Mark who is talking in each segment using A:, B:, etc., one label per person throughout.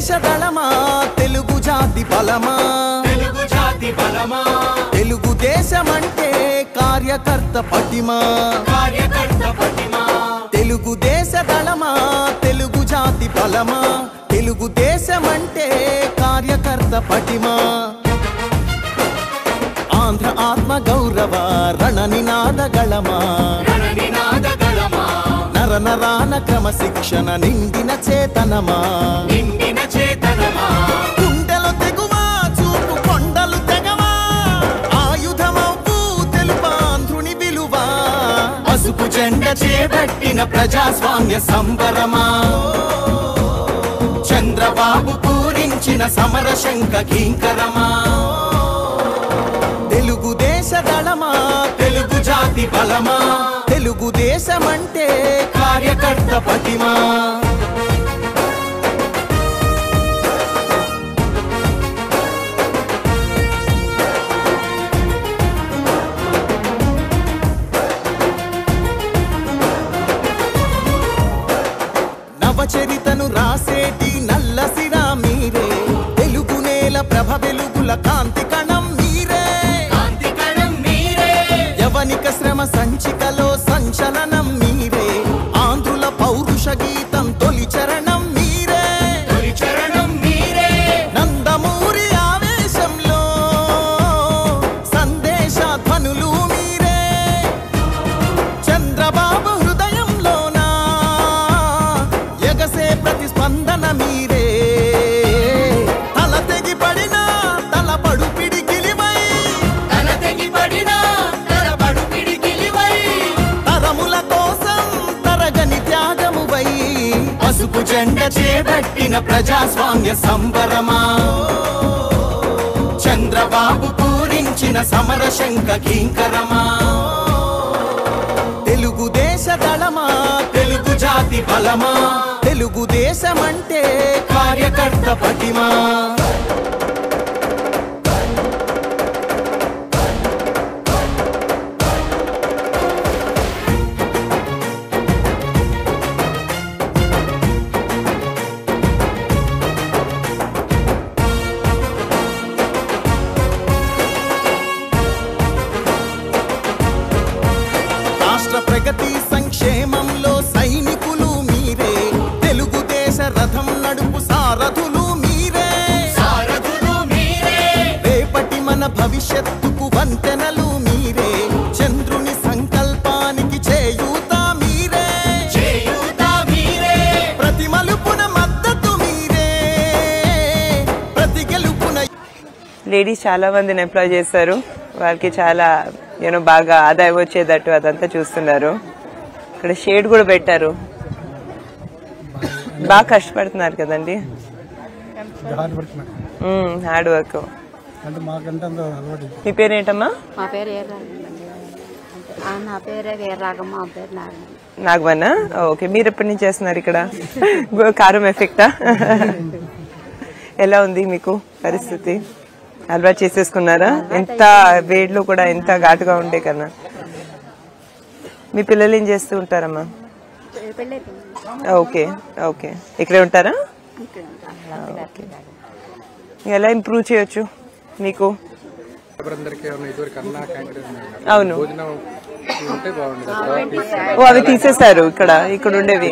A: దేశదళమా తెలుగు జాతి బలమా తెలుగుదేశమంటే కార్యకర్త పటిమా తెలుగుదేశదళమా తెలుగు జాతి బలమా తెలుగుదేశమంటే కార్యకర్త పటిమా ఆంధ్ర ఆత్మ గౌరవ రణనినాదగళమా నరనరాన క్రమశిక్షణ నిండిన చేతనమా గుండెలు తెగువా చూపు కొండలు తెగవా ఆయుధమవ్వు తెలుపాంధ్రుని విలువా పసుపు జెండ చేపట్టిన ప్రజాస్వామ్య సంబరమా చంద్రబాబు పూరించిన సమర శంఖ కింకరమా తెలుగుదేశదళమా తెలుగు జాతి బలమా తెలుగుదేశమంటే కార్యకర్త పటిమా నవచరితను రాసేటి నల్లసిరా మీరే తెలుగు నేల ప్రభ వెలుగుల కాంతి కణం యవనిక శ్రమ సంచికలో సంచలనం మీరే ఆంధ్రుల పౌరుష గీతం తొలి చరణం మీరే నందమూరి ఆవేశంలో సందేశధ్వనులు మీరే చంద్రబాబు హృదయంలోనా ఎగసే ప్రతిస్పందన మీరే తల తెగి పడినా తలపడు పిడికిలివై పసుపు జెండ చేపట్టిన ప్రజాస్వామ్య సంబరమా చంద్రబాబు పూరించిన సమర శంఖ కింకరమా తెలుగుదేశదళమా తెలుగు జాతి బలమా తెలుగుదేశమంటే కార్యకర్త పటిమా ప్రగతి సంక్షేమంలో సైనికులు మీరే తెలుగుదేశ రథం నడుపు సారథులు మీరే రేపటి మన భవిష్యత్తుకు వంతెనలు మీరే చంద్రుని సంకల్పానికి చేయూత మీరే ప్రతి మలుపున మద్దతు మీరే ప్రతి గెలుపున
B: లేడీస్ చాలా మందిని ఎంప్లాయ్ చేశారు వారికి చాలా బాగా ఆదాయం వచ్చేటట్టు అదంతా చూస్తున్నారు ఇక్కడ షేడ్ కూడా పెట్టారు బాగా కష్టపడుతున్నారు కదండి హార్డ్ వర్క్ మీ పేరేంటమ్మా నాగమన్నా ఓకే మీరు ఎప్పటి నుంచి చేస్తున్నారు ఇక్కడ కారం ఎఫెక్టా ఎలా ఉంది మీకు పరిస్థితి అలవాటు చేసేసుకున్నారా ఎంత వేడిలో కూడా ఎంత ఘాటుగా ఉండే కన్నా మీ పిల్లలు ఏం చేస్తూ ఉంటారమ్మా ఓకే ఓకే ఇక్కడే ఉంటారా ఎలా ఇంప్రూవ్ చేయొచ్చు మీకు అవును అవి తీసేస్తారు ఇక్కడ ఉండేవి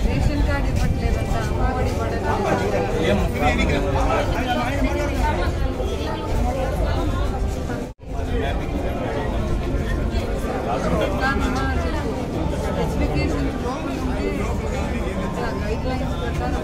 C: రేషన్ కార్డు ఇవ్వట్లేదంట, అమ్మఒడి స్పెసిఫికేషన్ గైడ్ లైన్స్ ప్రకారం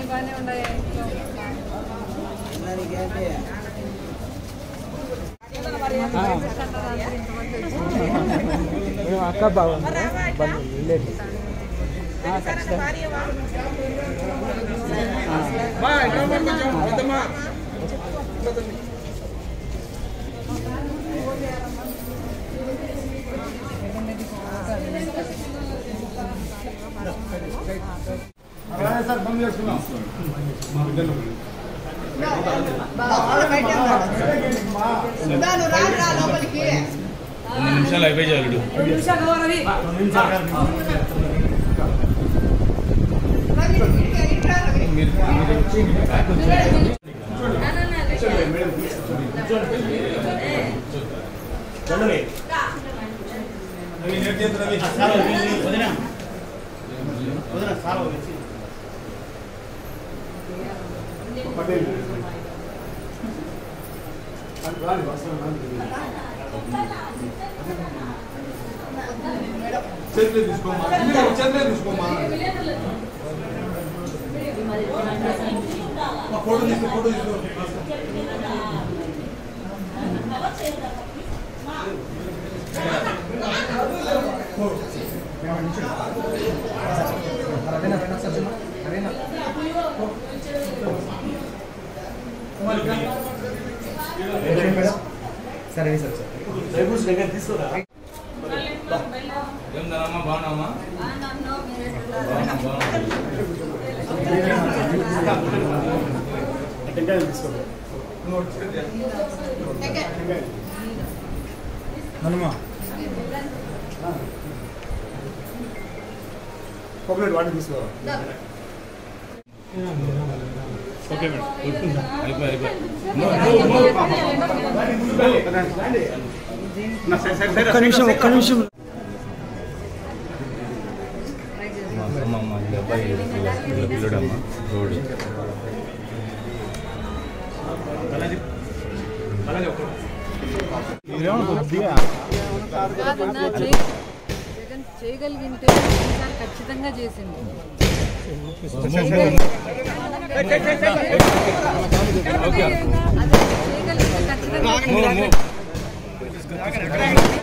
C: బాగానే ఉన్నాయి.
D: అక్క బాగుంది లేదు
E: సార్ బంద్ చేసుకున్నాం
F: నిమిషాలు అయిపోయి చాలు
E: చేతులే తీసుకోమా చేతులే తీసుకోమా ఫోటో తీసుకో ఫోటో తీసుకో
D: సరే సార్ దగ్గర తీసుకోరా
F: ఏందమ్మా బాగున్నామా
E: హనుమా కోఆపరేట్ వాటి తీసుకో
F: ఓకే మేడం అయిపోయి
D: ఒక్క నిమిషం
F: అమ్మమ్మ ఈ అబ్బాయి పిల్లడమ్మా రోడ్డు
C: జగన్ చేయగలిగింటే ఈసారి ఖచ్చితంగా చేసింది. అదే చేయగలిగితే ఖచ్చితంగా